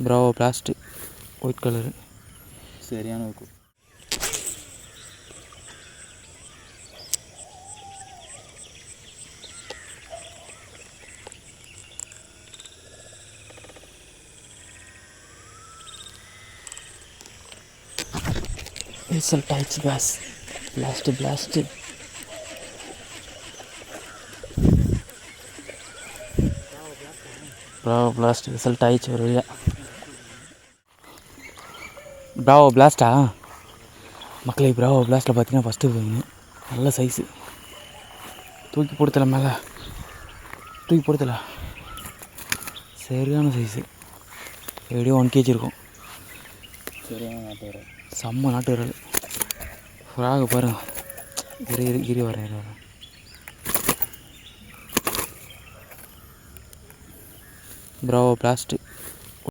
Bravo blast white colour சரியான ஊக்கு. Result ஆயிடுச்சு boss. Blast bravo blast result ஆயிடுச்சு ஒரு வழியாக. ப்ராவோ பிளாஸ்ட்டா மக்களே, ப்ராவோ பிளாஸ்ட்டில் பார்த்தீங்கன்னா ஃபஸ்ட்டு நல்ல சைஸு. தூக்கி போடுத்தல மேலே, தூக்கி போடுத்தல, சரியான சைஸு. எப்படியும் 1 kg இருக்கும். சரியான நாட்டு விரல், செம்ம நாட்டு விரல். ஃப்ராகு பாருங்கள். இரு வரேன். Bravo blast